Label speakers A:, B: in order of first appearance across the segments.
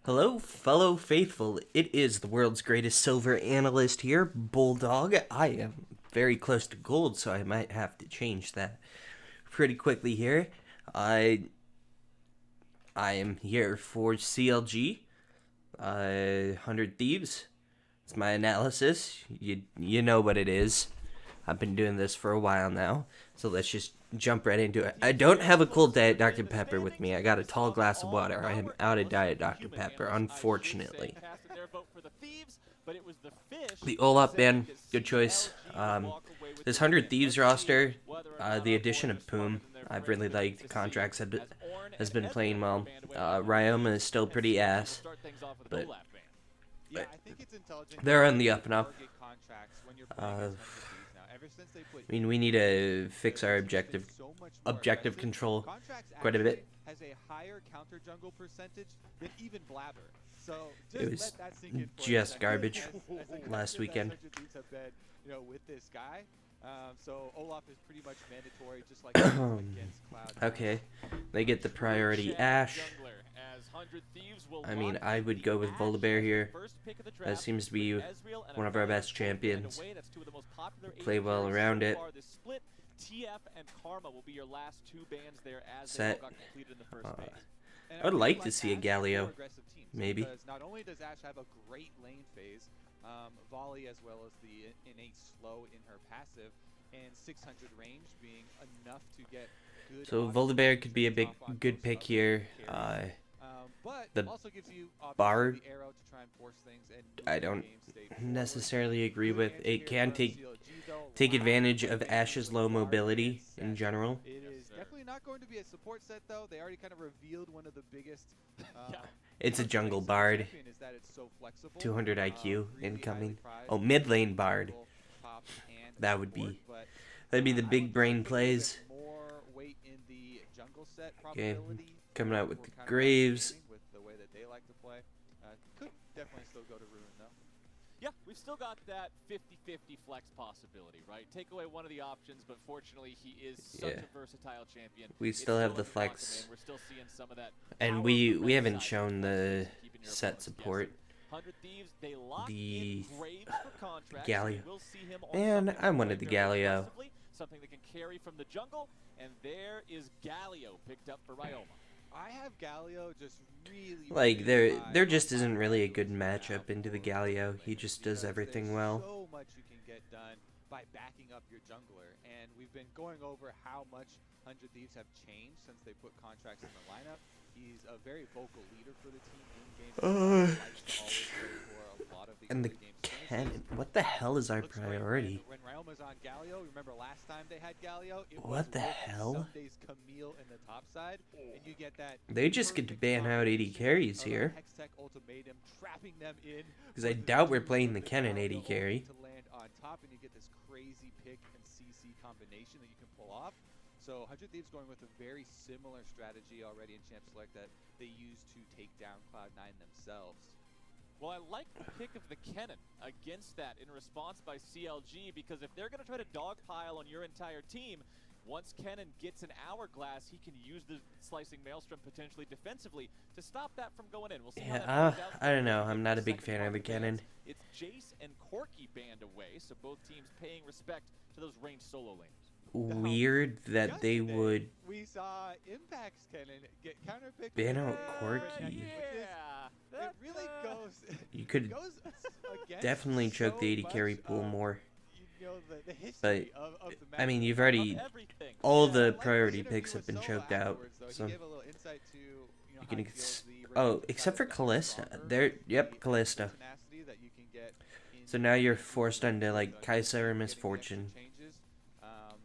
A: Hello, fellow faithful. It is the world's greatest silver analyst here, Bulldog. I am very close to gold, so I might have to change that pretty quickly here. I I am here for CLG, 100 Thieves. It's my analysis. You know what it is. I've been doing this for a while now, so let's just jump right into it. I don't have a cold Diet Dr. Pepper with me. I got a tall glass of water. I am out of Diet Dr. Pepper, unfortunately. The Olap band, good choice. This 100 Thieves roster, the addition of Poom, I've really liked. Contracts has been playing well. Ryoma is still pretty ass, but they're on the up and up. I mean, we need to fix our objective control quite a bit.
B: Has a higher counter jungle percentage than even Blabber. So
A: It was just garbage last weekend.
B: With this guy. So Olaf is pretty much mandatory, just like against Cloud.
A: Okay, they get the priority Ashe. I mean, I would go with Volibear here. That seems to be one of our best champions. Play well around it.
B: TF and Karma will be your last two bans there as
A: Set.
B: got completed in the first phase.
A: I would like to see a Galio, maybe.
B: Not only does Ashe have a great lane phase, volley as well as the innate slow in her passive, and 600 range being enough to get good.
A: So Volibear could be a good pick here.
B: But
A: The
B: also gives you
A: Bard,
B: the arrow to try and force things and
A: I don't necessarily agree with. It can take advantage of Ashe's low mobility in general.
B: It is definitely not going to be a support set though. They already kind of revealed one of the biggest.
A: It's a jungle Bard. 200 IQ incoming. Oh, mid lane Bard. That'd be the big brain plays. Okay, coming out with the Graves.
B: With the way that they like to play, could definitely still go to Ruin though.
C: Yeah, we've still got that 50-50 flex possibility, right? Take away one of the options, but fortunately he is such a versatile champion.
A: We still have the flex.
C: We're still seeing some of that.
A: And we haven't shown the set support. The Galio. And I wanted the Galio.
C: Something that can carry from the jungle, and there is Galio picked up for Ryoma.
B: I have Galio just really
A: Like there just isn't really a good matchup into the Galio. He just does everything well.
B: So much you can get done by backing up your jungler, and we've been going over how much 100 Thieves have changed since they put contracts in the lineup. He's a very vocal leader for the team in game.
A: And the cannon. What the hell is our priority?
B: When Ryoma's on Galio, remember last time they had Galio?
A: What the hell?
B: Sunday's Camille in the top side, and you get that.
A: They just get to ban out 80 carries here.
B: Hextech ultimatum, trapping them in.
A: Because I doubt we're playing the Kennen 80 carry.
B: To land on top, and you get this crazy pick and CC combination that you can pull off. So 100 Thieves going with a very similar strategy already in Champ Select that they use to take down Cloud9 themselves.
C: Well, I like the pick of the Kennen against that in response by CLG, because if they're going to try to dogpile on your entire team, once Kennen gets an hourglass, he can use the slicing maelstrom potentially defensively to stop that from going in. We'll see how that plays out.
A: I don't know. I'm not a big fan of the Kennen.
C: It's Jace and Corki banned away, so both teams paying respect to those ranged solo laners.
A: Weird that they would
B: we saw Impact's Kennen get counterpicked.
A: ban out Corki.
C: Yeah,
B: it really goes.
A: You could definitely choke the 80 carry pool more.
B: The
A: But
B: of the
A: I mean, you've already all the priority picks have been choked out. So you can except for Callista. Yep, Callista. So now you're forced onto like Kaisa or Misfortune.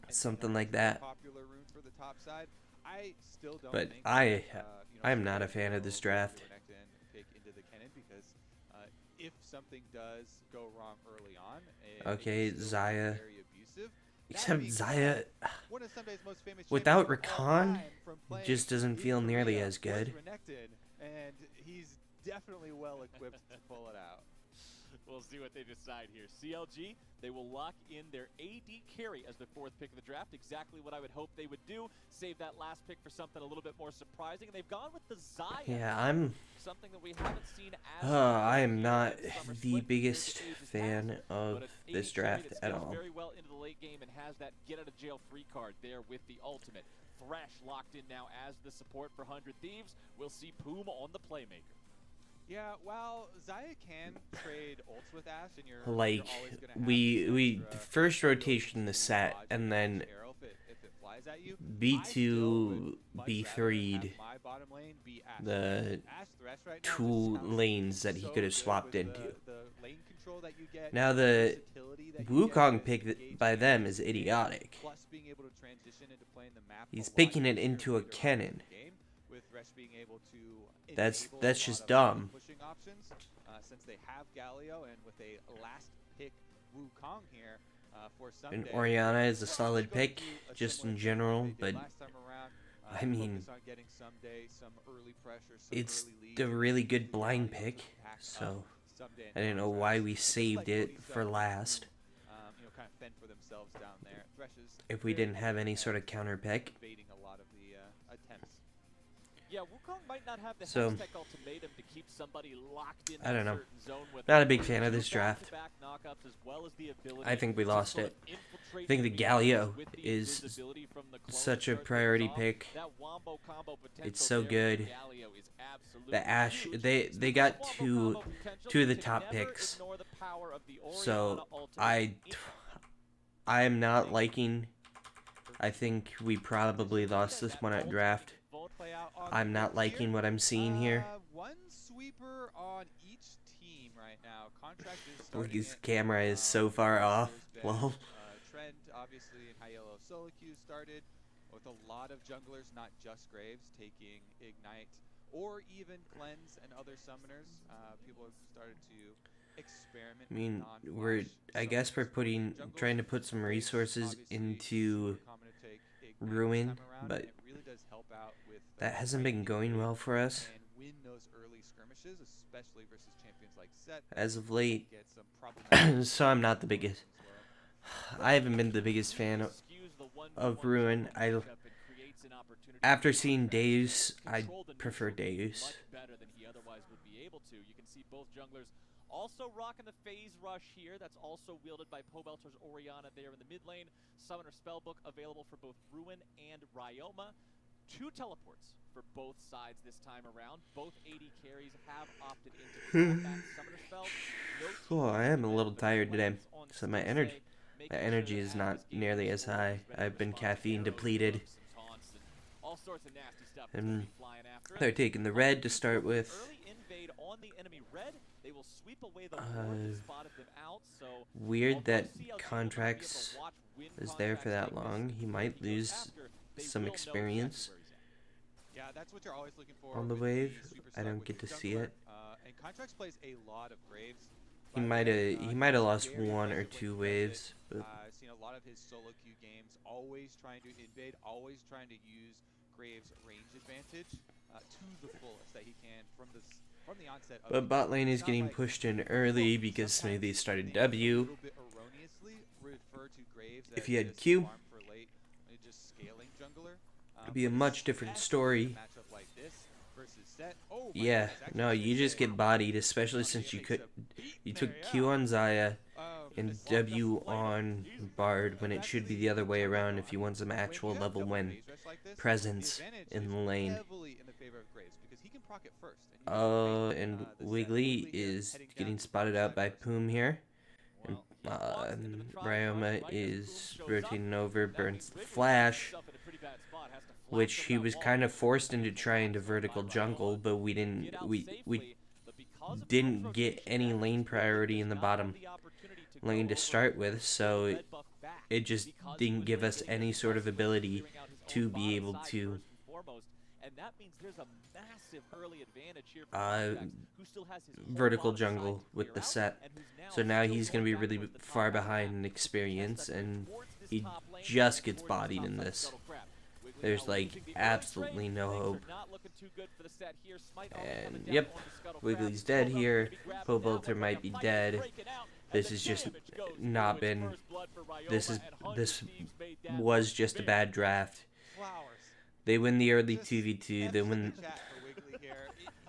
A: Something like that. But I am not a fan of this draft.
B: If something does go wrong early on,
A: okay, Xayah.
B: very abusive.
A: Except Xayah, without Rakan, just doesn't feel nearly as good.
B: And he's definitely well equipped to pull it out.
C: We'll see what they decide here. CLG, they will lock in their AD carry as the 4th pick of the draft. Exactly what I would hope they would do. Save that last pick for something a little bit more surprising. And they've gone with the Zaya.
A: Yeah,
C: Something that we haven't seen as
A: I am not
C: Summer
A: the
C: Split because
A: biggest
C: the age is
A: fan
C: passed,
A: of
C: but an
A: this
C: AD carry
A: draft
C: that
A: at
C: scales
A: all.
C: very well into the late game and has that get out of jail free card there with the ultimate. Thresh locked in now as the support for 100 Thieves. We'll see Poom on the playmaker.
B: Yeah, while Zaya can trade ults with Ashe, and you're
A: Like,
B: always gonna have
A: we
B: this extra
A: first
B: ability
A: rotation the
B: to
A: set,
B: dodge
A: and
B: an
A: then
B: Ashe arrow if it flies at you. I still would
A: B2,
B: much
A: B3'd
B: rather have my bottom lane be Ashe.
A: the
B: Ashe Thresh right now
A: 2
B: just sounds
A: lanes that he
B: so
A: could have
B: good
A: swapped
B: with
A: into.
B: the lane control that you get,
A: Now the
B: versatility that you get
A: Wukong
B: with
A: pick
B: engaging
A: by them
B: champions
A: is
B: in the game,
A: idiotic.
B: plus being able to transition into playing the map
A: He's
B: a lot
A: picking it
B: easier
A: into a
B: later on in
A: cannon.
B: the game, with Thresh being able to
A: That's
B: enable a lot
A: just
B: of
A: dumb.
B: pushing options, since they have Galio, and with a last pick Wukong here for
A: And
B: Sunday.
A: Oriana is a
B: they're
A: solid
B: probably
A: pick,
B: gonna do a
A: just
B: similar
A: in
B: thing to what
A: general,
B: they did
A: but
B: last time around,
A: I mean,
B: focus on getting someday some early pressure, some
A: it's
B: early leads,
A: a
B: and
A: really
B: use
A: good
B: the
A: blind
B: Galio to
A: pick,
B: back up
A: so
B: Someday and
A: I didn't know
B: Thresh.
A: why we
B: And just
A: saved
B: like
A: it
B: Cody
A: for
B: said,
A: last
B: kind of fend for themselves down there. Thresh is
A: if we
B: very
A: didn't have
B: good
A: any
B: at
A: sort of counter pick.
B: evading a lot of the attempts.
C: Yeah, Wukong might not have the
A: So,
C: Hextech ultimatum to keep somebody locked in
A: I
C: that
A: don't know.
C: certain zone with
A: Not a
C: them.
A: big fan of
C: Two
A: this draft.
C: back-to-back knockups as well as the ability
A: I think we
C: to
A: lost
C: sort
A: it.
C: of infiltrate
A: I think the
C: enemy lines
A: Galio
C: with the
A: is
C: invisibility from the clone
A: such
C: to
A: a
C: start
A: priority
C: things off.
A: pick.
C: That wombo combo potential
A: It's so
C: there with the
A: good.
C: Galio is absolutely
A: The Ashe,
C: huge.
A: they
C: Speaking of
A: got
C: wombo
A: two
C: combo potential,
A: of the
C: you can
A: top
C: never
A: picks.
C: ignore the power of the
A: So
C: Orianna ultimate.
A: I am not liking. I think we probably lost this one at draft. I'm not liking what I'm seeing here.
B: One sweeper on each team right now. Contract is
A: Look,
B: starting
A: his
B: it.
A: camera is so far off.
B: There's been,
A: Lol.
B: Trent, obviously, and High Yellow Solo Q started with a lot of junglers, not just Graves, taking Ignite or even Cleanse and other summoners. People have started to experiment.
A: I mean,
B: with
A: I guess we're trying to put some resources into Ruin, but that hasn't been going well for us as of late. So I'm not the biggest. I haven't been the biggest fan of Ruin. After seeing Deus, I prefer Deus.
C: Much better than he otherwise would be able to. You can see both junglers also rocking the phase rush here. That's also wielded by Pobelter's Orianna there in the mid lane. Summoner Spellbook available for both Ruin and Ryoma. 2 teleports for both sides this time around. Both AD carries have opted into combat Summoner Spell.
A: Oh, I am a little tired today, so my energy is not nearly as high. I've been caffeine depleted. And they're taking the red to start with. Weird that Contracts is there for that long. He might lose some experience on the wave. I don't get to see it.
B: And Contracts plays a lot of Graves.
A: He might have lost 1 or 2 waves. But
B: I've seen a lot of his solo queue games, always trying to invade, always trying to use Graves' range advantage to the fullest that he can from the onset.
A: But bot lane is getting pushed in early because Smoothie started W. If he had Q, it'd be a much different story. Yeah, no, you just get bodied, especially since you took Q on Zaya and W on Bard when it should be the other way around if you want some actual level 1 presence in the lane. And Wiggly is getting spotted out by Poom here. And Ryoma is rotating over, burns the flash, which he was kind of forced into trying to vertical jungle, but we didn't get any lane priority in the bottom lane to start with, so it just didn't give us any sort of ability to be able to vertical jungle with the set. So now he's going to be really far behind in experience, and he just gets bodied in this. There's like absolutely no hope. And yep, Wiggly's dead here. Poe Belter might be dead. This has just not been. This was just a bad draft.
B: Flowers.
A: They win the early
B: Just
A: 2v2. They
B: F's in
A: win.
B: the chat for Wiggly here.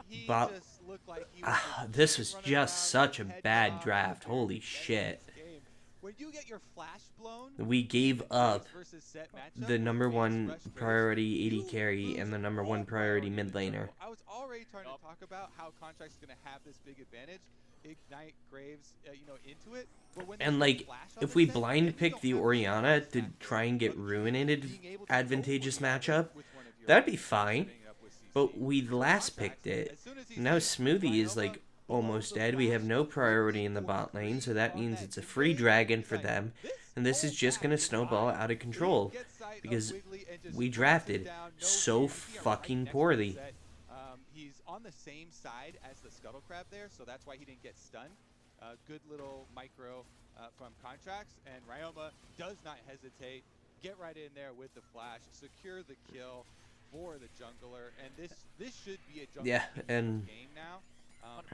B: He
A: But
B: just looked like he was
A: this was
B: running
A: just
B: around
A: such a
B: with head
A: bad
B: cocked,
A: draft.
B: prepared
A: Holy
B: to get
A: shit.
B: this game. When you get your flash blown,
A: We gave up
B: versus set matchup
A: the
B: where
A: number
B: Graves
A: one
B: rush Graves,
A: priority AD
B: you
A: carry
B: lose
A: and the number
B: all
A: one priority mid
B: in the
A: laner.
B: jungle. I was already trying to talk about how Contract's going to have this big advantage, ignite Graves, into it. But when
A: And
B: there's no
A: like,
B: flash on
A: if
B: the
A: we
B: set, then
A: blind
B: you
A: pick
B: don't
A: the
B: have
A: Orianna
B: flash
A: to
B: factor.
A: try and get
B: But
A: Ruin in an
B: being able to
A: advantageous
B: go for
A: matchup,
B: with one of your
A: that'd be
B: own,
A: fine.
B: setting it up with CC.
A: But we
B: So
A: last
B: Contracts,
A: picked it.
B: as soon as he
A: Now
B: sees
A: Smoothie is
B: Ryoma
A: like
B: below
A: almost
B: the
A: dead. We have
B: flash,
A: no
B: but
A: priority
B: Wiggly
A: in the
B: for
A: bot lane, so
B: free
A: that
B: on
A: means
B: that
A: it's a
B: mid
A: free
B: lane.
A: dragon
B: It's
A: for
B: like,
A: them.
B: this
A: And this is
B: whole
A: just
B: map
A: going to
B: is
A: snowball
B: wild.
A: out of
B: He
A: control.
B: gets sight of
A: Because
B: Wiggly and just
A: we
B: crosses
A: drafted
B: down, no
A: so
B: fear. You see him right
A: fucking
B: next to the
A: poorly.
B: set. He's on the same side as the Scuttle Crab there, so that's why he didn't get stunned. Good little micro from Contracts, and Ryoma does not hesitate. Get right in there with the flash, secure the kill for the jungler, and this should be a jungler
A: and
B: game now.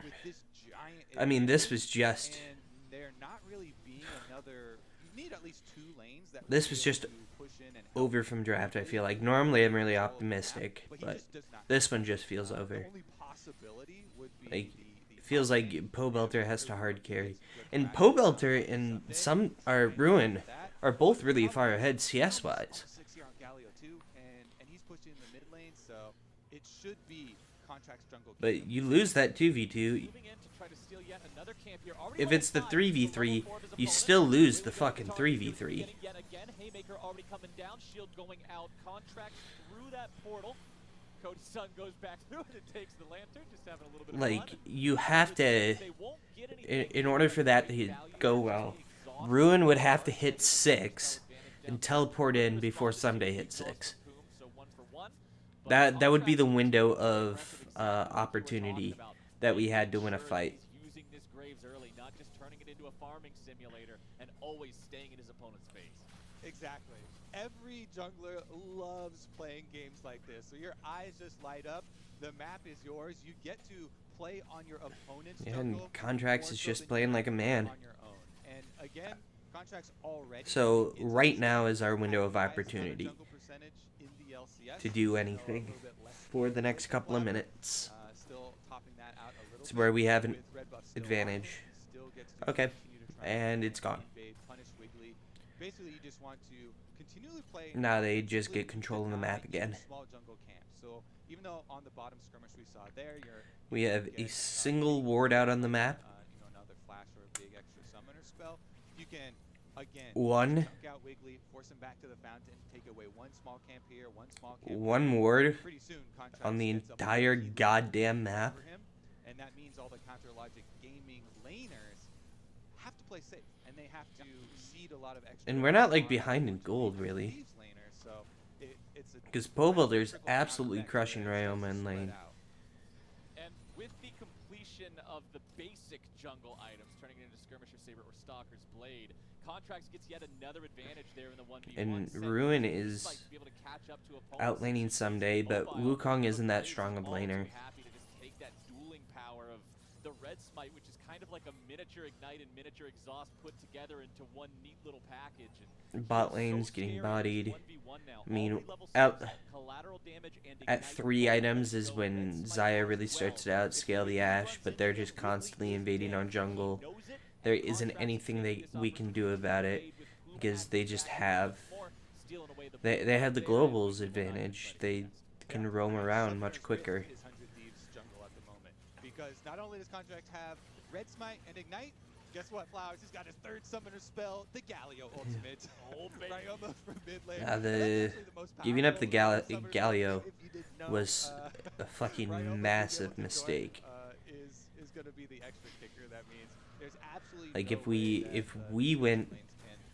B: With this giant
A: I mean, this
B: advantage,
A: was just.
B: and they're not really being another. You need at least 2 lanes that
A: This
B: will
A: was
B: be able
A: just
B: to push in and help
A: over from draft, I feel like. Normally I'm really optimistic,
B: but he
A: but
B: just does not.
A: this one just feels
B: The
A: over.
B: only possibility would be
A: Like,
B: the
A: it feels
B: top lane.
A: like Poe Belter has to hard carry. And
B: Good
A: Poe
B: matchup
A: Belter
B: on
A: and
B: Sunday.
A: some are
B: Trying to
A: Ruin
B: get that.
A: are both
B: But
A: really
B: the
A: far
B: problem
A: ahead
B: is
A: CS
B: Ryama's
A: wise.
B: on 6 here on Galio too, and he's pushing in the mid lane, so it should be Contract's jungle.
A: But you lose that 2v2. If it's the 3v3, you still lose the fucking 3v3.
C: Haymaker already coming down, shield going out, Contract through that portal. Cody's son goes back through it and takes the lantern, just having a little bit of
A: Like,
C: fun.
A: you have to, in order for that to go well, Ruin would have to hit 6 and teleport in before Sunday hits 6. That would be the window of opportunity that we had to win a fight.
C: Using this Graves early, not just turning it into a farming simulator and always staying in his opponent's face.
B: Exactly. Every jungler loves playing games like this. So your eyes just light up. The map is yours. You get to play on your opponent's
A: Yeah, and
B: jungle
A: Contracts
B: more
A: is
B: so
A: just
B: than
A: playing
B: you
A: like a
B: can
A: man.
B: on your own. And again, Contracts already.
A: So
B: into
A: right
B: this
A: now
B: game,
A: is our window of
B: highest amount
A: opportunity
B: jungle percentage in the LCS,
A: to do
B: so a
A: anything
B: little bit less
A: for the next
B: than
A: couple of
B: Cloud.
A: minutes.
B: Still topping that out a little
A: It's
B: bit
A: where we have an
B: with red buff still
A: advantage.
B: on. Still gets to
A: Okay,
B: continue to try
A: and it's gone.
B: invade, punish Wiggly. Basically, you just want to continually play.
A: Now they just
B: offensively,
A: get control of the
B: deny
A: map again.
B: Small jungle camps. So even though on the bottom skirmish we saw there,
A: We have a
B: get,
A: single ward out on the map.
B: another flash or a big extra summoner spell. You can again
A: One.
B: chunk out Wiggly, force him back to the fountain, take away one small camp here, one small camp.
A: One ward
B: Pretty soon, Contracts
A: on the
B: gets a
A: entire
B: multi-lane
A: goddamn map.
B: over him, and that means all the Counter Logic gaming laners have to play safe, and they have to seed a lot of extra.
A: And we're not like
B: on
A: behind in
B: towards
A: gold
B: the
A: really.
B: Thieves laners, so it's a
A: Because Poe Builder's
B: trickle-down
A: absolutely
B: effect
A: crushing
B: there, so it's
A: Ryoma in
B: spread
A: lane.
B: out.
C: And with the completion of the basic jungle items, turning it into Skirmisher Saber or Stalker's Blade, Contracts gets yet another advantage there in the 1v1.
A: And
C: setting
A: Ruin
C: up
A: is
C: spikes to be able to catch up to opponents.
A: outlaning someday, but Wukong isn't that strong of a laner.
C: Happy to just take that dueling power of the Red Smite, which is kind of like a miniature Ignite and miniature Exhaust put together into one neat little package. And
A: Bot
C: so
A: lane's getting
C: scary
A: bodied.
C: 1v1 now.
A: I mean,
C: All level
A: at
C: 6, collateral damage and
A: at
C: Ignite
A: 3
C: both
A: items
C: go
A: is when
C: Red Smite
A: Xayah
C: as
A: really
C: well.
A: starts to outscale the Ashe, but they're just constantly invading on jungle. There isn't anything we can do about it because they just have they have the globals advantage. They can roam around much quicker.
B: Is 100 Thieves jungle at the moment, because not only does Contract have Red Smite and Ignite, guess what, Flowers? He's got his third summoner spell, the Galio ultimate. Ryoma from mid lane.
A: Yeah,
B: And that's actually the most
A: giving up the
B: powerful summoner spell,
A: Galio
B: if you didn't know,
A: was a fucking
B: Ryoma being able
A: massive
B: to join,
A: mistake.
B: is going to be the extra kicker. That means there's absolutely
A: Like
B: no
A: if we
B: way that,
A: went
B: lanes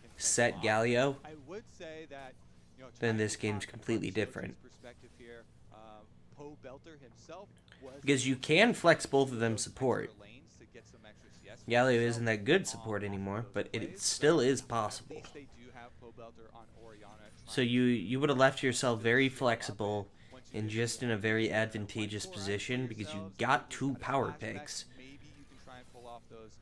B: can
A: set
B: fend off.
A: Galio,
B: I would say that,
A: then
B: trying
A: this
B: to
A: game's
B: talk
A: completely
B: from CLG's
A: different.
B: perspective here, Poe Belter himself was
A: because you
B: able to
A: can
B: use
A: flex both of them
B: those
A: support.
B: extra lanes to get some extra CS for
A: Galio
B: himself
A: isn't that good
B: on
A: support
B: off of
A: anymore,
B: those
A: but it
B: plays,
A: still is
B: at
A: possible.
B: least they do have Poe Belter on Orianna
A: So
B: trying
A: you would have left yourself very
B: to
A: flexible
B: once you
A: and
B: get
A: just in a very advantageous position because you got 2 power picks.
B: maybe you can try and pull off those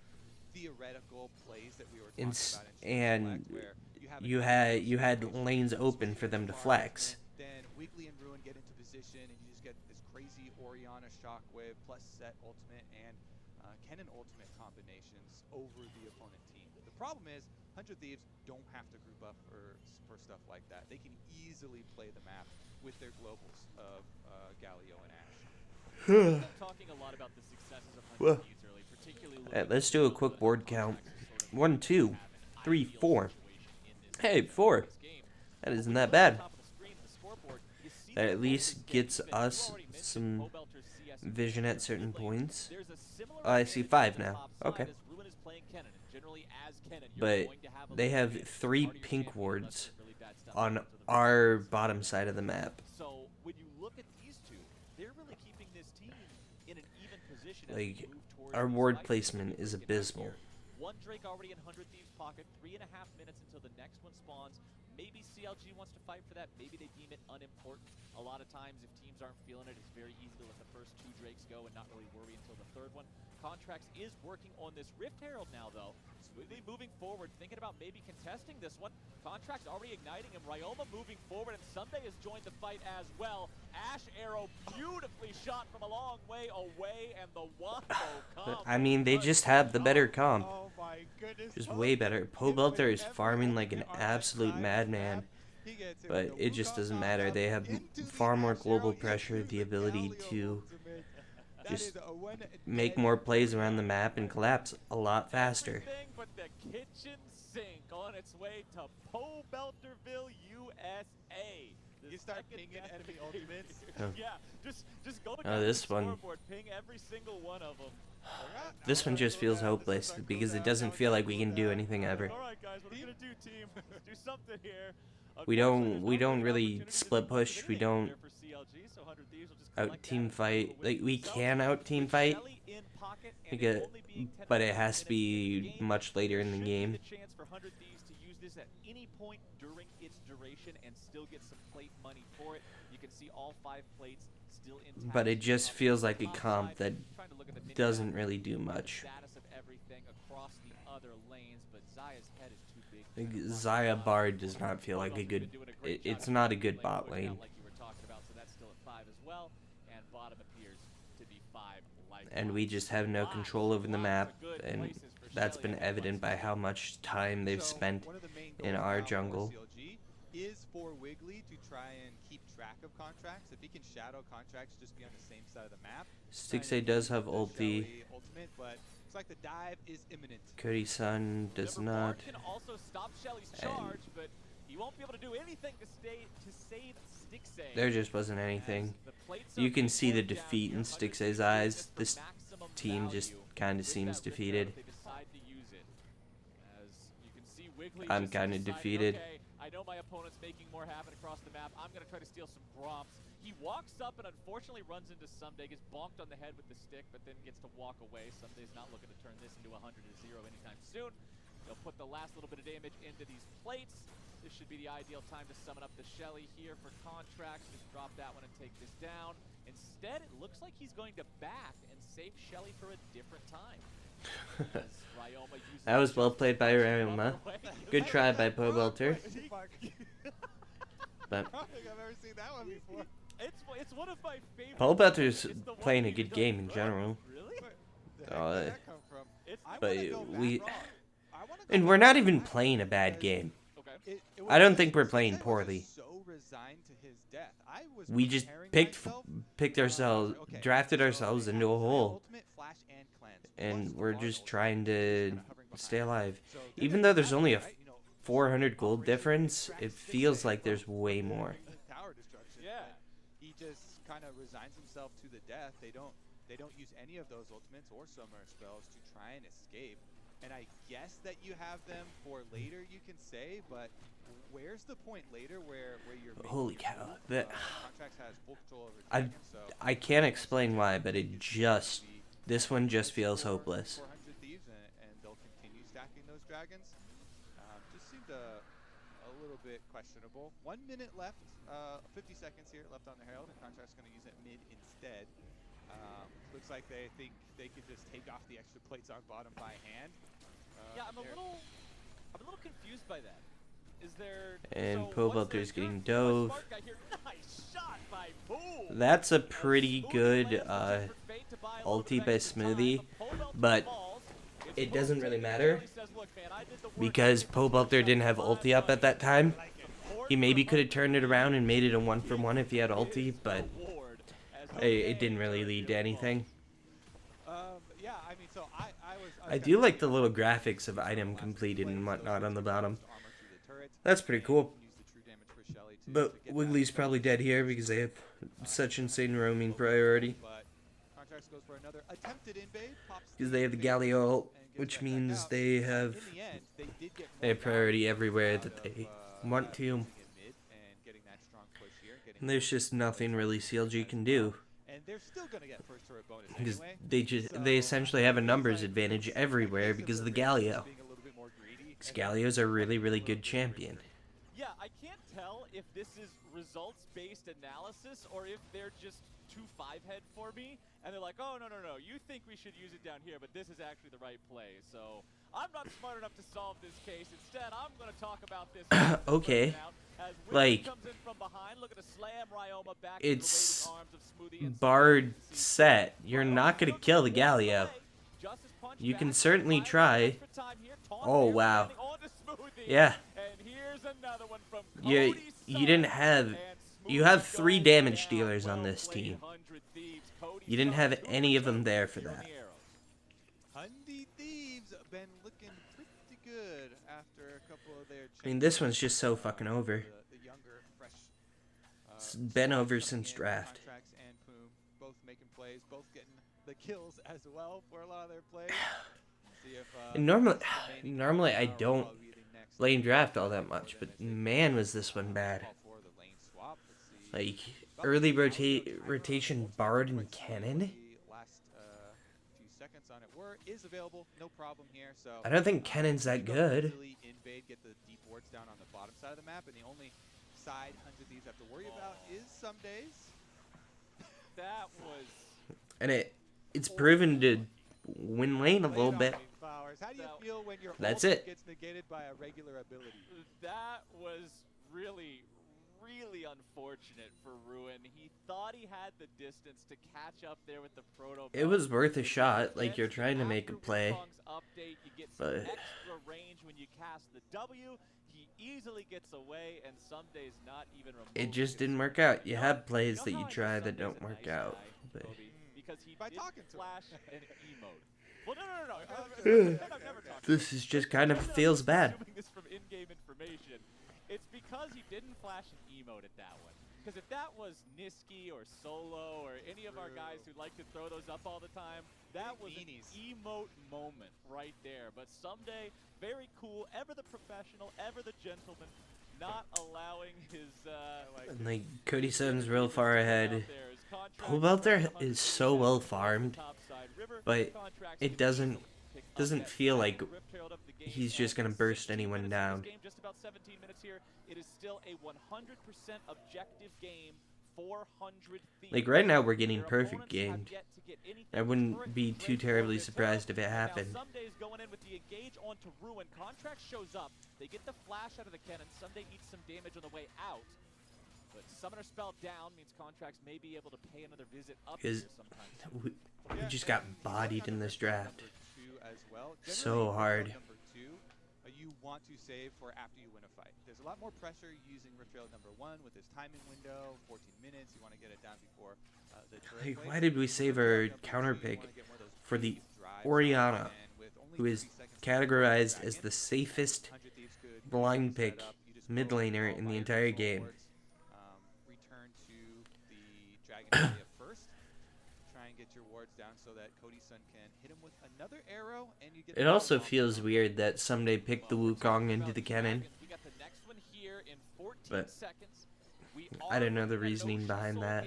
B: theoretical plays that we were talking
A: Ins-
B: about in
A: and
B: Select, where you have an
A: you
B: ideal
A: had
B: situation,
A: lanes
B: you
A: open
B: switch
A: for
B: into
A: them to
B: car
A: flex.
B: movement, then Wiggly and Ruin get into position, and you just get this crazy Oriana Shockwave plus Set ultimate and Kennen ultimate combinations over the opponent team. The problem is 100 Thieves don't have to group up for stuff like that. They can easily play the map with their globals of Galio and Ashe.
C: We've been talking a lot about the successes of
A: Well,
C: 100 Thieves early, particularly looking
A: Alright, let's
C: at
A: do a
C: the
A: quick board count.
C: Contracts as sort of
A: 1,
C: the teams
A: 2,
C: have an
A: 3,
C: ideal
A: 4.
C: situation in this
A: Hey,
C: matchup,
A: 4.
C: in this game.
A: That
C: But
A: isn't
C: when you
A: that
C: look at
A: bad.
C: the top of the screen, the scoreboard, you see
A: That
C: that
A: at
C: both
A: least
C: is
A: gets
C: dead even. You
A: us
C: already mentioned
A: some
C: Pobelter's CS and
A: vision at
C: Ruin
A: certain
C: mid lane.
A: points.
C: There's a similar
A: Oh, I see
C: advantage
A: 5
C: on the
A: now.
C: top side
A: Okay.
C: as Ruin is playing Kennen, and generally as Kennen, you're
A: But
C: going to have a
A: they
C: lead
A: have
C: advantage.
A: 3
C: Part of your
A: pink
C: champion unless
A: wards
C: some really bad stuff
A: on
C: happens the
A: our
C: road.
A: bottom side of the map.
C: So when you look at these two, they're really keeping this team in an even position as
A: Like,
C: we move towards
A: our
C: these
A: ward
C: fights.
A: placement is
C: Breaking out
A: abysmal.
C: here. One Drake already in 100 Thieves pocket, 3.5 minutes until the next one spawns. Maybe CLG wants to fight for that. Maybe they deem it unimportant. A lot of times, if teams aren't feeling it, it's very easy to let the first 2 Drakes go and not really worry until the third one. Contracts is working on this Rift Herald now, though. Swiggly moving forward, thinking about maybe contesting this one. Contracts already igniting him. Ryoma moving forward, and Sunday has joined the fight as well. Ash Arrow beautifully shot from a long way away, and the Wombo combo.
A: I mean, they just have the better comp.
B: Oh my goodness.
A: Just way better. Pobelter is farming like an absolute madman. But it just doesn't matter. They have far more global pressure, the ability to just make more plays around the map and collapse a lot faster.
C: Everything but the kitchen sink on its way to Pobelterville, USA.
B: You start pinging enemy ultimates.
A: Oh.
C: Yeah, just go
A: Oh,
C: down
A: this
C: the
A: one.
C: scoreboard, ping every single one of them.
A: This one just feels hopeless because it doesn't feel like we can do anything ever.
C: All right, guys, what are we gonna do, team? Let's do something here.
A: We don't really split push. We don't
C: There for CLG, so 100 Thieves will just
A: out
C: collect
A: team
C: that
A: fight.
C: and
A: Like, we
C: themselves.
A: can out team fight,
C: Shelly in pocket and
A: because,
C: it only being 10
A: but it
C: minutes
A: has to
C: in the
A: be
C: game,
A: much later in the
C: should
A: game.
C: be the chance for 100 Thieves to use this at any point during its duration and still get some plate money for it. You can see all 5 plates still intact.
A: But it just
C: On the
A: feels like a
C: top
A: comp
C: side,
A: that
C: trying to look at the mini
A: doesn't
C: map,
A: really do
C: the
A: much.
C: status of everything across the other lanes, but Zaya's head is too big.
A: Like,
C: to watch
A: Zaya
C: live.
A: Bard does not feel like a
C: Bulldogs
A: good.
C: have been doing a great
A: It's
C: job
A: not a
C: keeping
A: good
C: the
A: bot
C: push out
A: lane.
C: like you were talking about, so that's still at 5 as well, and bottom appears to be 5 likewise.
A: And we just have no control over the
C: Lots
A: map,
C: of good
A: and
C: places for
A: that's
C: Shelly
A: been
C: and
A: evident by how much time they've spent
B: one of the main
A: in
B: goals
A: our
B: now for
A: jungle.
B: CLG is for Wiggly to try and keep track of contracts. If he can shadow contracts, just be on the same side of the map.
A: Stixay does have ulti.
B: Ultimate, but it's like the dive is imminent.
A: Cody Sun does
C: Remember,
A: not.
C: Bard can also stop Shelly's
A: And
C: charge, but he won't be able to do anything to save Stixay.
A: There just wasn't anything.
C: As the plates
A: You
C: are
A: can see the
C: pulled down
A: defeat
C: here,
A: in
C: 100
A: Stixay's
C: Thieves
A: eyes.
C: just for
A: This
C: maximum
A: team just
C: value.
A: kind of
C: With
A: seems
C: that Rift
A: defeated.
C: Herald, they decide to use it. As you can see, Wiggly
A: I'm
C: just
A: kinda
C: decided,
A: defeated.
C: Okay, I know my opponent's making more happen across the map. I'm gonna try to steal some gromps. He walks up and unfortunately runs into Someday, gets bonked on the head with the stick, but then gets to walk away. Someday's not looking to turn this into 100-0 anytime soon. They'll put the last little bit of damage into these plates. This should be the ideal time to summon up the Shelly here for contracts. Just drop that one and take this down. Instead, it looks like he's going to back and save Shelly for a different time. As Ryoma uses
A: That was well played by
C: the
A: Ryoma.
C: other way.
A: Good try by Pobelter.
B: I
A: But
B: don't think I've ever seen that one before.
C: It's one of my favorite.
A: Pobelter's
C: It's the one
A: playing a
C: you
A: good
C: don't
A: game in
C: run.
A: general.
C: Really?
B: Where the
A: Oh,
B: heck did that come from?
C: It's
B: I
A: but
B: wanna go back
A: we-
B: wrong. I wanna go
A: And we're
B: back
A: not
B: to
A: even
B: back
A: playing a bad
B: because
A: game.
C: okay.
B: it was
A: I don't
B: just-
A: think we're playing
B: Sensei was
A: poorly.
B: just so resigned to his death. I was
A: We just
B: preparing
A: picked
B: myself,
A: ourselves,
B: okay,
A: drafted
B: so
A: ourselves
B: they
A: into a
B: have
A: hole,
B: ultimate, flash, and cleanse, plus
A: and
B: the
A: we're
B: Bard
A: just
B: ultimate,
A: trying
B: which is
A: to
B: kinda hovering
A: stay
B: behind.
A: alive.
B: So they're
A: Even
B: gonna
A: though
B: do
A: there's
B: that,
A: only a
B: right? You know,
A: 400 gold
B: Operation
A: difference,
B: Track
A: it
B: Stixay,
A: feels like there's
B: well,
A: way
B: they're
A: more.
B: doing the tower destruction,
C: Yeah.
B: but he just kind of resigns himself to the death. They don't use any of those ultimates or summoner spells to try and escape. And I guess that you have them for later, you can say, but where's the point later where you're making
A: Holy
B: your
A: cow,
B: move?
A: that-
B: Contracts has full control over
A: I-
B: dragons, so
A: I can't explain why, but it just, this one just feels hopeless.
B: 400 Thieves, and they'll continue stacking those dragons. Just seemed a little bit questionable. 1 minute left, 50 seconds here left on the Herald, and Contract's going to use it mid instead. Looks like they think they could just take off the extra plates on bottom by hand.
C: Yeah, I'm a little confused by that. Is there
A: And
C: so what's
A: Pobelter's
C: you're
A: getting
C: a
A: dove.
C: smart guy here. Nice shot by Boom.
A: That's a
C: As
A: pretty
C: Smoothie
A: good
C: lands the tip for Fate to buy a little bit
A: ulti
C: of
A: by
C: extra time,
A: Smoothie,
C: but Pobelter
A: but
C: falls. It's
A: it
C: Boom
A: doesn't really
C: taking the
A: matter
C: kill. He says, "Look, man, I did the work.
A: because Pobelter didn't have ulti up at that time.
C: Support
A: He maybe
C: for
A: could have turned it around and made it a
C: Underneath
A: 1-for-1 if he had ulti,
C: his
A: but
C: reward as
A: it didn't
C: Jose
A: really lead to
C: really
A: anything.
B: Yeah, I mean, so I was
A: I
B: kinda
A: do like the
B: thinking
A: little
B: about
A: graphics of
B: using
A: item
B: the last
A: completed
B: play,
A: and
B: so
A: whatnot on the
B: switching
A: bottom.
B: most armor to the turret,
A: That's pretty
B: and
A: cool.
B: use the true damage for Shelly to
A: But
B: get
A: Wiggly's
B: that
A: probably dead here because they have such insane roaming priority.
B: But Contracts goes for another attempted invade, pops
A: Because they have the
B: invade
A: Galio ult,
B: and gets
A: which
B: right back
A: means
B: out.
A: they
B: In
A: have
B: the end, they did get
A: they
B: more
A: have priority
B: value
A: everywhere
B: out
A: that
B: of,
A: they want to.
B: using it mid and getting that strong push here, getting
A: And there's just nothing really CLG can do.
B: and they're still gonna get first turret bonus
A: Because
B: anyway.
A: they essentially have a
B: It feels
A: numbers
B: like
A: advantage
B: it's
A: everywhere
B: a case
A: because of the
B: Ravens just
A: Galio.
B: being a little bit more greedy,
A: Because
B: and then
A: Galios are really,
B: playing a
A: really
B: little
A: good
B: bit
A: champion.
B: riskier.
C: Yeah, I can't tell if this is results-based analysis or if they're just too five-head for me, and they're like, oh, no, you think we should use it down here, but this is actually the right play. So I'm not smart enough to solve this case. Instead, I'm going to talk about this.
A: Okay.
C: As
A: Like,
C: comes in from behind, looking to slam Ryoma back
A: it's
C: into the waiting arms of Smoothie and
A: Bard
C: Sunday.
A: set. You're
C: Ryoma
A: not going to
C: still
A: kill
C: just
A: the
C: walks
A: Galio.
C: away. Justice punch
A: You can
C: back,
A: certainly
C: buys
A: try.
C: extra time here. Taunt
A: Oh,
C: there,
A: wow.
C: landing onto Smoothie.
A: Yeah.
C: And here's another one from
A: You,
C: Cody's
A: you didn't
C: son,
A: have...
C: and
A: You
C: Smoothie
A: have 3
C: goes
A: damage
C: down.
A: dealers on
C: Well
A: this
C: played,
A: team.
C: 100 Thieves. Cody's
A: You didn't
C: son,
A: have
C: 2
A: any of
C: for 2
A: them there for
C: here on
A: that.
C: the arrows.
B: Hundy Thieves been looking pretty good after a couple of their
A: I mean, this one's just so fucking over.
B: The younger, fresh.
A: It's been
B: squad
A: over
B: coming
A: since
B: in,
A: draft.
B: Contracts and Poom, both making plays, both getting the kills as well for a lot of their plays. See if,
A: And normally
B: remaining
A: I
B: will
A: don't
B: probably be the next
A: blame draft all
B: for
A: that much,
B: them
A: but
B: as they
A: man, was this one bad.
B: call for the lane swap. Let's see.
A: Like, early rotation Bard and Cannon?
B: Last few seconds on it is available, no problem here. So
A: I don't think Cannon's that good.
B: easily invade, get the deep wards down on the bottom side of the map, and the only side 100 Thieves have to worry about is some days.
C: That was...
A: And it's proven to win lane a little bit.
B: Flowers. How do you feel when your
A: That's
B: ult
A: it.
B: gets negated by a regular ability?
C: That was really unfortunate for Ruin. He thought he had the distance to catch up there with the Proto.
A: It was worth a shot, like you're trying to make a play.
C: Update, you get some
A: But
C: extra range when you cast the W. He easily gets away, and some days not even remotely.
A: it just didn't work out. You have plays that you try that don't work out. But
C: Because he
B: By
C: didn't
B: talking to him.
C: flash an emote. Well, no. I've never talked to him.
A: this is just kind of feels bad.
C: Assuming this from in-game information. It's because he didn't flash an emote at that one. Because if that was Niski or Solo or any of our guys who like to throw those up all the time, that was an emote moment right there. But someday, very cool, ever the professional, ever the gentleman, not allowing his...
A: And like Cody Sun's real far ahead. Pobelter is so well farmed, but it doesn't feel like he's just gonna burst anyone down.
C: Just about 17 minutes here. It is still a 100% objective game. 400 Thieves.
A: Like right now we're getting
C: Their
A: perfect
C: opponents have
A: games.
C: yet to get anything
A: I wouldn't be too terribly surprised if it happened.
C: Now, Sundays going in with the engage onto Ruin. Contract shows up. They get the flash out of the cannon. Sunday eats some damage on the way out. But Summoner Spell down means Contracts may be able to pay another visit up here sometime.
A: We just got bodied in this draft. So
B: Generally,
A: hard.
B: Number 2, you want to save for after you win a fight. There's a lot more pressure using Rift Rail number 1 with this timing window, 14 minutes. You want to get it down before the turret
A: Like,
B: plays.
A: why did we save our counter pick for the Orianna, who is categorized as the safest blind pick mid laner in the entire game?
B: Return to the Dragon area first. Try and get your wards down so that Cody's son can hit him with another arrow, and you get.
A: It also feels weird that someday picked the Wukong into the cannon,
C: We got the next one here in 14
A: but
C: seconds.
A: I don't know the reasoning behind that.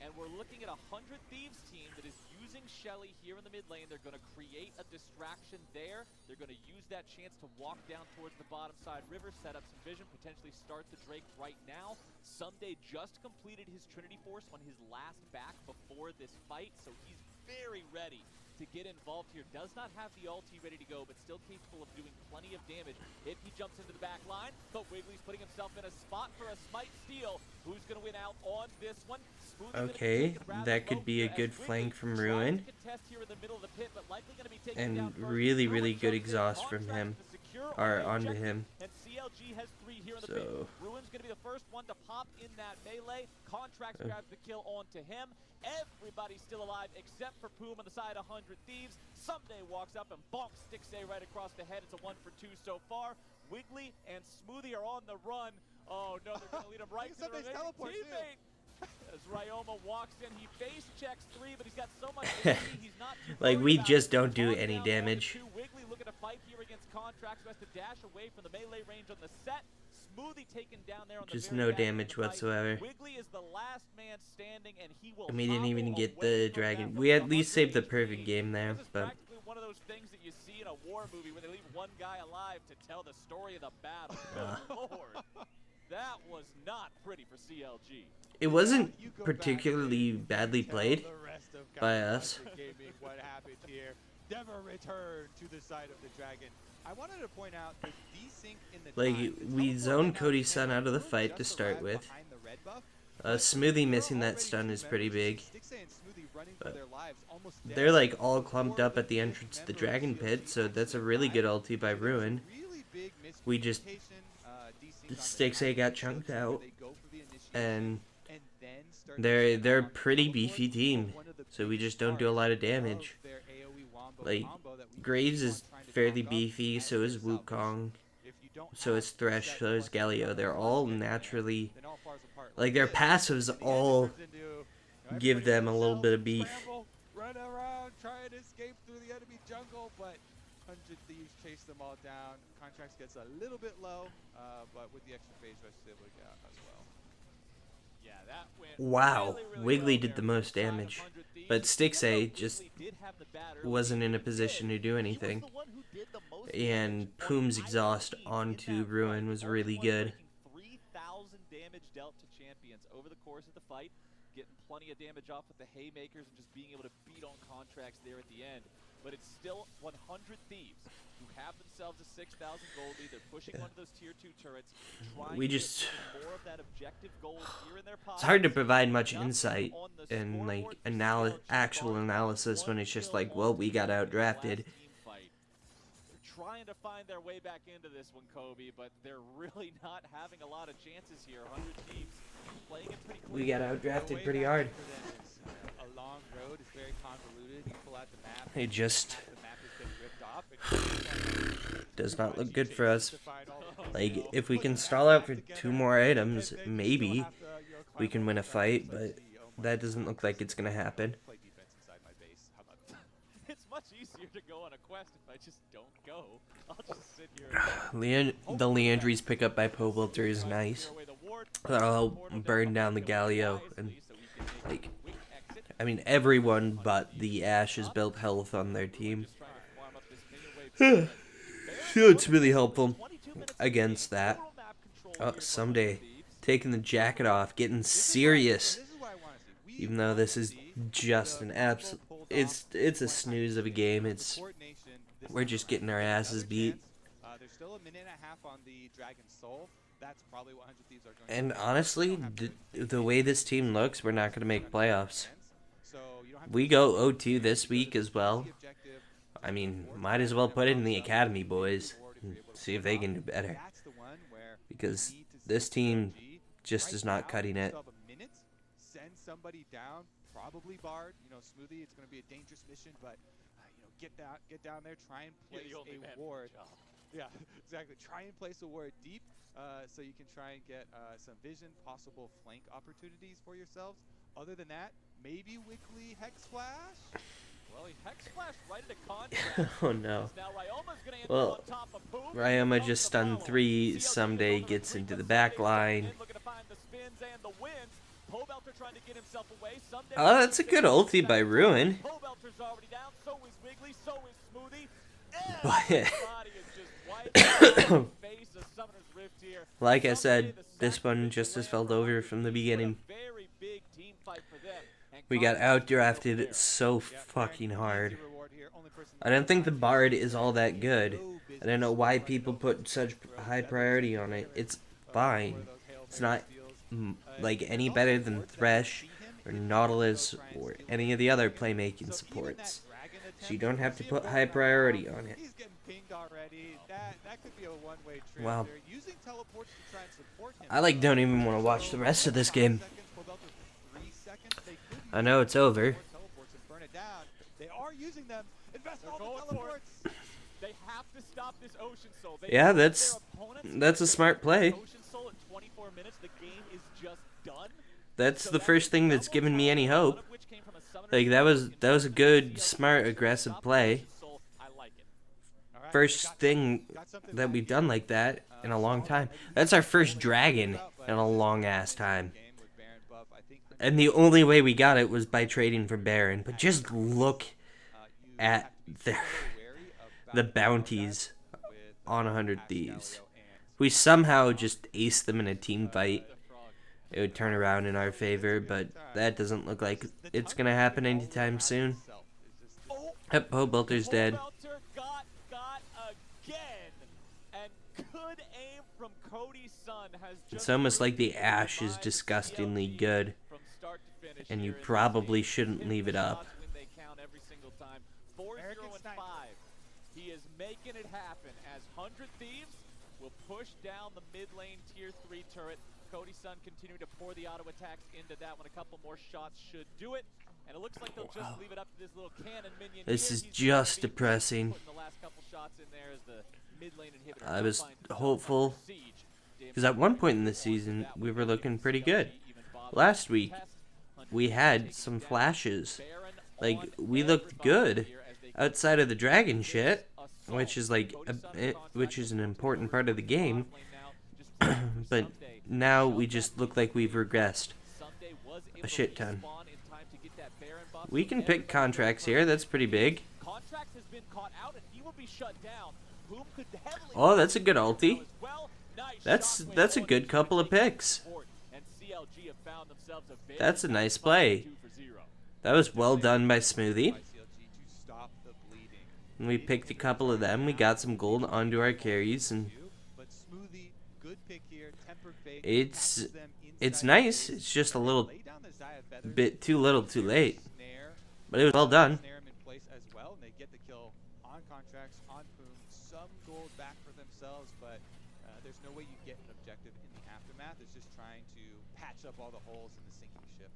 C: And we're looking at a 100 Thieves team that is using Shelly here in the mid lane. They're going to create a distraction there. They're going to use that chance to walk down towards the bottom side river, set up some vision, potentially start the Drake right now. Someday just completed his Trinity Force on his last back before this fight, so he's very ready to get involved here. Does not have the ulti ready to go, but still capable of doing plenty of damage if he jumps into the back line. But Wiggly's putting himself in a spot for a smite steal. Who's going to win out on this one?
A: Okay, that could be a good flank from Ruin. And really, really good exhaust from him. Or onto him.
C: And CLG has 3 here in the
A: So
C: pit. Ruin's going to be the first one to pop in that melee. Contracts grabs the kill onto him. Everybody's still alive except for Poom on the side of 100 Thieves. Someday walks up and bonks Stixay right across the head. It's a 1 for 2 so far. Wiggly and Smoothie are on the run. Oh no, they're going to lead him right to the remaining teammate. As Ryoma walks in, he face checks 3, but he's got so much energy, he's not too
A: like, we
C: about
A: just
C: it.
A: don't do
C: On
A: any
C: down
A: damage.
C: to Wiggly looking to fight here against Contracts, who has to dash away from the melee range on the set. Smoothie taken down there on the
A: Just
C: very
A: no
C: back end of
A: damage
C: the fight.
A: whatsoever.
C: Wiggly is the last man standing, and he will
A: And we didn't even
C: hobble
A: get
C: away
A: the
C: from
A: dragon.
C: that
A: We
C: from
A: at least saved the
C: 100
A: perfect
C: HP.
A: game there,
C: This is
A: but
C: practically one of those things that you see in a war movie where they leave one guy alive to tell the story of the battle. Good Lord. That was not pretty for CLG.
A: it wasn't particularly badly played by us.
B: What happened here? Never return to the side of the dragon. I wanted to point out the desync in the
A: Like,
B: time. The
A: we
B: teleport
A: zoned
B: went out
A: Cody's
B: of
A: son
B: camera.
A: out of the
B: Ruin
A: fight
B: just
A: to start
B: arrived
A: with.
B: behind the red buff,
A: Smoothie
B: but
A: missing
B: there are
A: that stun
B: already
A: is
B: two
A: pretty big.
B: members, Stixay and Smoothie running for
A: But
B: their lives, almost
A: they're
B: dead
A: like all
B: before
A: clumped up at the
B: fifth
A: entrance to the
B: member of
A: dragon
B: CLG
A: pit, so that's a
B: actually
A: really good
B: arrived.
A: ulti by
B: So there was a
A: Ruin.
B: really big
A: We just
B: desync on the
A: Stixay
B: timing
A: got
B: of
A: chunked
B: things where
A: out,
B: they go for the initiation
A: and
B: then start to
A: they're
B: stand
A: a
B: on the
A: pretty
B: teleport.
A: beefy team,
B: One of the
A: so we
B: biggest
A: just don't do a lot of
B: parts
A: damage.
B: of their AoE wombo
A: Like,
B: combo that we
A: Graves
B: keep
A: is
B: on trying to
A: fairly
B: talk up
A: beefy,
B: as
A: so is
B: their salvation.
A: Wukong,
B: If you don't
A: so is
B: have
A: Thresh,
B: that
A: so is
B: cluster
A: Galio.
B: of
A: They're
B: cluster
A: all
B: hit,
A: naturally,
B: then it all falls apart
A: like, their
B: this.
A: passives
B: In the end, it
A: all
B: turns into, you know,
A: give
B: everybody
A: them a little
B: themselves,
A: bit of beef.
B: scramble, run around, try and escape through the enemy jungle, but 100 Thieves chase them all down. Contracts gets a little bit low, but with the extra phase rush, is able to get out as well.
C: Yeah, that went
A: Wow,
C: really, really
A: Wiggly
C: well
A: did the
C: there
A: most
C: from the side of
A: damage,
C: 100 Thieves.
A: but
C: Even though
A: Stixay just
C: Wiggly did have the bat early,
A: wasn't in a
C: he
A: position to
C: did.
A: do
C: He was
A: anything.
C: the one who did the most
A: And
C: damage on
A: Poom's
C: either
A: exhaust
C: team in
A: onto
C: that
A: Ruin
C: fight.
A: was
C: Only
A: really
C: one
A: good.
C: taking 3,000 damage dealt to champions over the course of the fight, getting plenty of damage off with the haymakers and just being able to beat on Contracts there at the end. But it's still 100 Thieves who have themselves a 6,000 gold lead. They're pushing one of those tier 2 turrets, trying
A: We
C: to
A: just-
C: get even more of that objective gold here in their
A: It's hard to
C: pockets.
A: provide much
C: Nothing
A: insight
C: on the
A: and, like,
C: scoreboard for CLG,
A: actual
C: barring
A: analysis when
C: one
A: it's just
C: kill
A: like, well,
C: on
A: we got
C: Team in the last
A: outdrafted.
C: team fight. They're trying to find their way back into this one, Kobe, but they're really not having a lot of chances here. 100 Thieves playing it pretty
A: We
C: quick.
A: got
B: The
A: outdrafted
B: way
A: pretty
B: back
A: hard.
B: for them is a long road. It's very convoluted. You pull out the map.
A: It just
B: half the map has been ripped off, and
A: does not look good for
B: chases
A: us.
B: to find all the
A: Like,
B: intel,
A: if we
B: put
A: can
B: the
A: stall
B: map
A: out
B: back
A: for
B: together,
A: 2 more items,
B: and then you
A: maybe
B: still have to,
A: we
B: climb
A: can
B: up
A: win
B: the
A: a
B: track.
A: fight,
B: It's like,
A: but
B: gee, oh my
A: that doesn't look like it's gonna happen.
B: Play defense inside my base. How about that?
C: It's much easier to go on a quest if I just don't go. I'll just sit here and
A: The Leandry's pickup by Powilter is nice. That'll help burn down the Galio, and, like, I mean, everyone but the Ashe has built health on their team. So it's really helpful against that. Oh, someday, taking the jacket off, getting serious.
B: This is what I want to see. We
A: Even though this is just an absolute, it's a snooze of a game. We're just getting our asses beat.
B: There's still a minute and a half on the Dragon Soul. That's probably what 100 Thieves are going
A: And
B: to do.
A: honestly,
B: You don't have to win
A: the way this team looks, we're not gonna make playoffs.
B: So you don't have to
A: We
B: win
A: go
B: the
A: O2 this week as well.
B: objective.
A: I mean, might as well put it in the academy, boys. And see if they can do better.
B: That's the one where
A: Because
B: you need to
A: this
B: see
A: team
B: CLG.
A: just
B: Right
A: is not
B: now,
A: cutting
B: you
A: it.
B: still have a minute. Send somebody down, probably Bard. You know, Smoothie. It's going to be a dangerous mission, but you know, get down there, try and
C: You're
B: place
C: the only man
B: a
C: for the
B: ward.
C: job.
B: Yeah, exactly. Try and place a ward deep, so you can try and get some vision, possible flank opportunities for yourselves. Other than that, maybe weekly Hex Flash.
C: Well, he Hex Flash right into Contracts.
A: Oh no.
C: Now Ryoma's gonna end
A: Well,
C: up on top of Poom.
A: Ryoma
C: Comes
A: just
C: the
A: stunned
C: follow-up.
A: 3,
C: CLG
A: someday
C: is on the
A: gets
C: retreat,
A: into the
C: but
A: back
C: Sunday's
A: line.
C: coming in, looking to find the spins and the wins. Pobelter trying to get himself away. Someday
A: Oh, that's a good ulti by Ruin.
C: Pobelter's already down. So is Wiggly. So is Smoothie.
A: But
C: Everybody is just wiping out the face of Summoner's Rift here.
A: like I
C: Someday
A: said,
C: the
A: this one
C: sacrificial
A: just as
C: lamb
A: felt
C: for
A: over
C: 100
A: from the
C: Thieves, but a
A: beginning.
C: very big team fight for them. And
A: We got
C: Conrad is
A: outdrafted
C: there.
A: so fucking hard. I don't think the Bard is all that good. I don't know why people put such high priority on it. It's fine. It's not like any better than Thresh or Nautilus or any of the other playmaking supports. So you don't have to put high priority on it.
B: He's getting pinged already. That could be a one-way trip.
A: Wow.
B: They're using teleports to try and support him.
A: I like don't even want to watch the rest of this game. I know it's over.
B: They are using them. Invest all the teleports.
C: They have to stop this Ocean Soul. They
A: Yeah,
C: know that
A: that's
C: their opponents
A: a smart play.
C: Ocean Soul in 24 minutes, the game is just done.
A: That's
C: So
A: the
C: that
A: first
C: is
A: thing that's
C: double
A: given me
C: time,
A: any
C: one
A: hope.
C: of which came from a summoner
A: Like that was a good, smart, aggressive play.
C: Soul. I like it.
B: All right,
A: First thing that we've done like that in a long time. That's our first dragon in a long ass time. And the only way we got it was by trading for Baron. But just look at the bounties on 100 Thieves. We somehow just aced them in a team fight. It would turn around in our favor, but that doesn't look like it's gonna happen anytime soon. Yep, Pobelter's dead.
C: Pobelter got again, and good aim from Cody's son has just
A: It's almost like the Ashe is disgustingly good,
C: from start to finish
A: and you
C: here in this
A: probably
C: game.
A: shouldn't leave it up.
C: Shots when they count every single time. 4-0-5. He is making it happen as 100 Thieves will push down the mid lane tier 3 turret. Cody's son continuing to pour the auto attacks into that one. A couple more shots should do it. And it looks like they'll just leave it up to this little cannon minion.
A: This is
C: He's
A: just
C: gonna be
A: depressing.
C: putting the last couple shots in there as the mid lane inhibitor
A: I was
C: finds itself
A: hopeful,
C: under siege.
A: because at one point in the season, we were looking pretty good. Last week, we had some flashes. Like, we looked good outside of the dragon shit, which is like which is an important part of the game. But now we just look like we've regressed a shit ton. We can pick contracts here. That's pretty big.
C: Contracts has been caught out and he will be shut down. Boom could heavily
A: Oh, that's a good ulti.
C: as well. Nice
A: That's a good couple of picks.
C: And CLG have found themselves a very
A: That's a nice play.
C: 2-0.
A: That was well done by Smoothie.
B: CLG to stop the bleeding.
A: And we picked a couple of them. We got some gold onto our carries, and
B: But Smoothie, good pick here. Temper fake.
A: it's
B: catches them
A: it's
B: inside
A: nice.
B: the base.
A: It's just a little
B: Lay down the Xayah feathers.
A: bit too little, too late.
B: Snare.
A: But it was well done.
B: Snare him in place as well, and they get the kill on contracts, on Boom. Some gold back for themselves, but there's no way you get an objective in the aftermath. It's just trying to patch up all the holes in the sinking ship.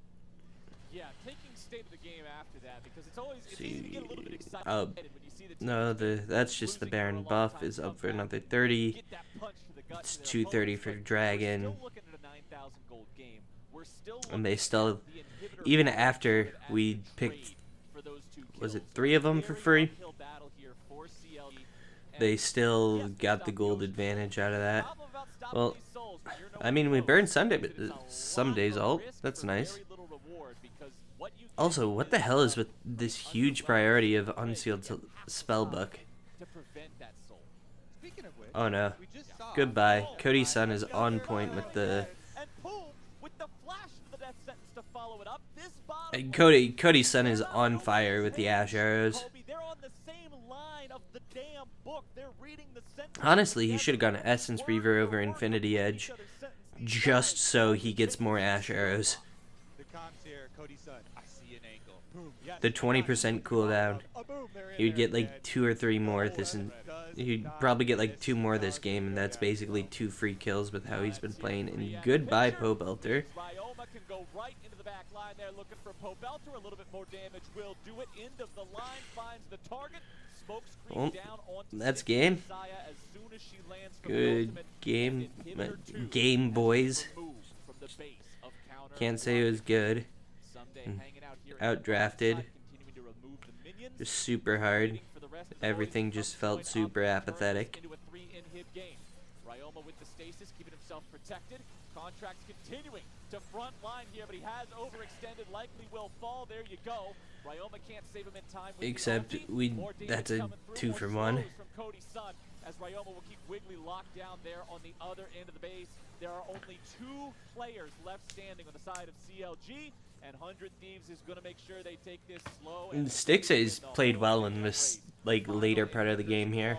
C: Yeah, taking state of the game after that because it's easy to get a little bit excited
A: Oh,
C: when you see the team
A: no, that's just the Baron buff is up for another 30.
C: get that punch to the gut
A: It's
C: to their
A: 230
C: opponents,
A: for
C: but we're
A: Dragon.
C: still looking at a 9,000 gold game. We're still
A: And they
C: looking
A: still,
C: at the inhibitor
A: even
C: value
A: after
C: as
A: we
C: the
A: picked,
C: trade for those 2
A: was it
C: kills.
A: 3 of them for
C: Very
A: free?
C: uphill battle here for CLG. And
A: They still
C: yes,
A: got
C: stop
A: the gold
C: Ocean
A: advantage
C: Soul.
A: out of that.
C: Problem about stopping
A: Well,
C: these souls, when you're
A: I mean, we
C: nowhere
A: burned
C: close,
A: Sunday,
C: it's
A: but
C: a
A: some
C: lot
A: days
C: of
A: alt.
C: risk
A: That's
C: for
A: nice.
C: very little reward because what you get
A: Also, what the
C: is
A: hell is with
C: a
A: this huge priority of unsealed spellbook?
C: to prevent that soul.
B: Speaking of which,
A: Oh no.
B: we just saw
A: Goodbye. Cody's son is on point with the.
C: And boom, with the flash of the death sentence to follow it up. This bottom
A: And Cody's son is on fire with the Ashe arrows.
C: Kobe, they're on the same line of the damn book. They're reading the sentence
A: Honestly, he
C: together.
A: should have gone Essence Reaver over Infinity Edge, just so he gets more Ashe arrows.
B: the comms here. Cody's son. I see an angle. Boom. Yes,
A: The 20% cooldown.
B: boom, they're in
A: He would
B: there
A: get like
B: again.
A: 2 or 3 more
B: Oh,
A: this,
B: that
A: and
B: does
A: he'd
B: not
A: probably get like
B: miss
A: 2 more this
B: target.
A: game, and that's basically 2 free kills with how he's been playing. And
C: Yeah,
A: goodbye,
C: picture
A: Pobelter.
C: Ryoma can go right into the back line there looking for Pobelter. A little bit more damage will do it. End of the line finds the target. Smoke screen
A: Well,
C: down onto
A: that's
C: City
A: game.
C: Xayah as soon as she lands from the
A: Good
C: ultimate,
A: game,
C: and inhibitor 2
A: game
C: has been
A: boys.
C: removed from the base of counter
A: Can't say it was good.
C: Someday
A: Mm.
C: hanging out here in the
A: Outdrafted.
C: side, continuing to remove the minions,
A: Just super hard.
C: waiting for the rest of the
A: Everything
C: boys to
A: just
C: come
A: felt
C: join up
A: super
C: and turn this
A: apathetic.
C: into a 3 inhib game. Ryoma Ryoma with the stasis, keeping himself protected. Contract's continuing to front line here, but he has overextended, likely will fall. There you go. Ryoma can't save him in time with
A: Except
C: the ulti.
A: we
C: More damage
A: that's a
C: coming through,
A: 2
C: more
A: for 1.
C: slows from Cody's son, as Ryoma will keep Wiggly locked down there on the other end of the base. There are only 2 players left standing on the side of CLG, and 100 Thieves is going to make sure they take this slow.
A: And Styx has played well in this later part of the game here.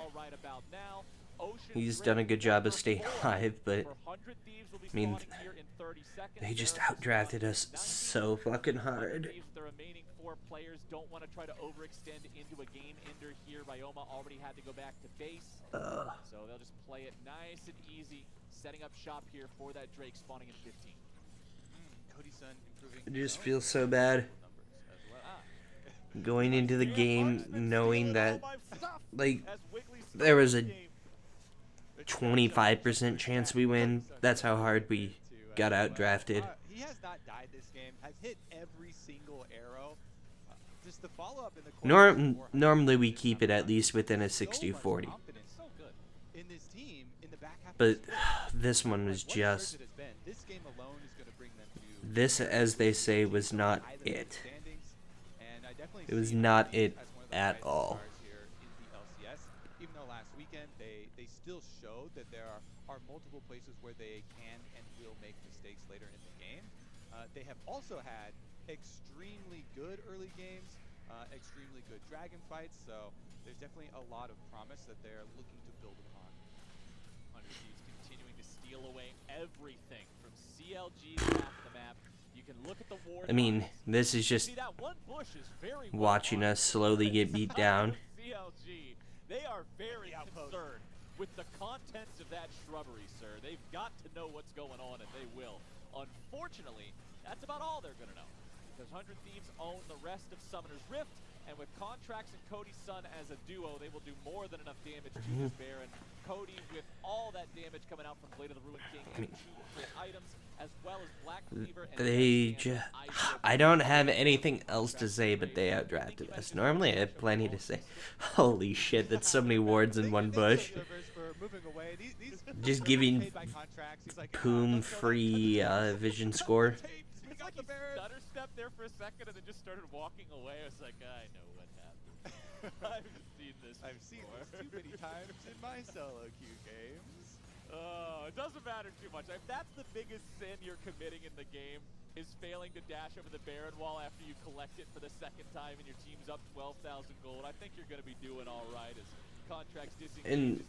A: He's done a good job of staying alive, but I mean, they just outdrafted us so fucking hard.
C: The remaining 4 players don't want to try to overextend into a game ender here. Ryoma already had to go back to base, so they'll just play it nice and easy, setting up shop here for that Drake spawning in 15.
B: Cody's son improving.
A: It just feels so bad going into the game knowing that, like, there was a 25% chance we win. That's how hard we got outdrafted.
B: He has not died this game. Has hit every single arrow. Just the follow-up in the
A: Normally we keep it at least within a 60-40.
B: In this team in the back half.
A: But this one was just,
B: This game alone is going to bring them to
A: this, as they say, was not it. It was not it at all.
B: Even though last weekend they still showed that there are multiple places where they can and will make mistakes later in the game. They have also had extremely good early games, extremely good dragon fights, so there's definitely a lot of promise that they're looking to build upon.
C: 100 Thieves continuing to steal away everything from CLG's half the map. You can look at the war.
A: I mean, this is just
C: See, that one bush is very
A: watching us slowly get beat down.
C: CLG, they are very concerned with the contents of that shrubbery, sir. They've got to know what's going on, and they will. Unfortunately, that's about all they're going to know, because 100 Thieves own the rest of Summoner's Rift, and with Contracts and Cody's son as a duo, they will do more than enough damage to this Baron. Cody, with all that damage coming out from Blade of the Ruined King and 2 crit items, as well as Black Cleaver and
A: I don't have anything else to say, but they outdrafted us. Normally I have plenty to say. Holy shit, that's so many wards in one bush. Just giving Poom free vision score.
C: It's like he stutter stepped there for a second and then just started walking away. I was like, I know what happened. I've seen this
B: too many times in my solo queue games.
C: It doesn't matter too much. If that's the biggest sin you're committing in the game, is failing to dash over the Baron wall after you collect it for the 2nd time and your team's up 12,000 gold, I think you're going to be doing all right as Contracts
A: and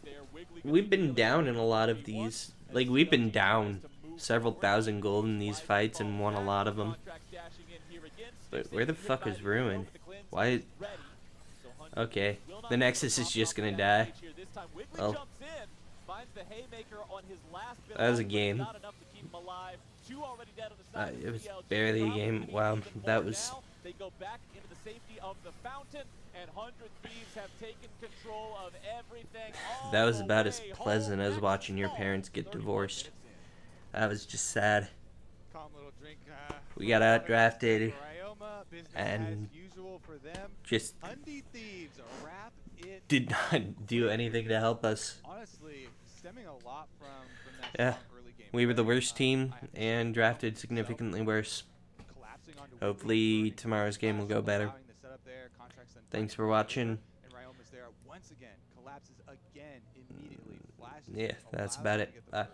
A: we've been down in a lot of these. Like, we've been down several thousand gold in these fights and won a lot of them. But where the fuck is Ruin? Why? Okay, the Nexus is just gonna die. Well, that was a game. It was barely a game. Wow, that was.
C: They go back into the safety of the fountain, and 100 Thieves have taken control of everything.
A: That was about as pleasant as watching your parents get divorced. That was just sad. We got outdrafted, and just did not do anything to help us.
B: Honestly, stemming a lot from that
A: Yeah,
B: early game.
A: we were the worst team and drafted significantly worse. Hopefully tomorrow's game will go better. Thanks for watching. Yeah, that's about it. Bye.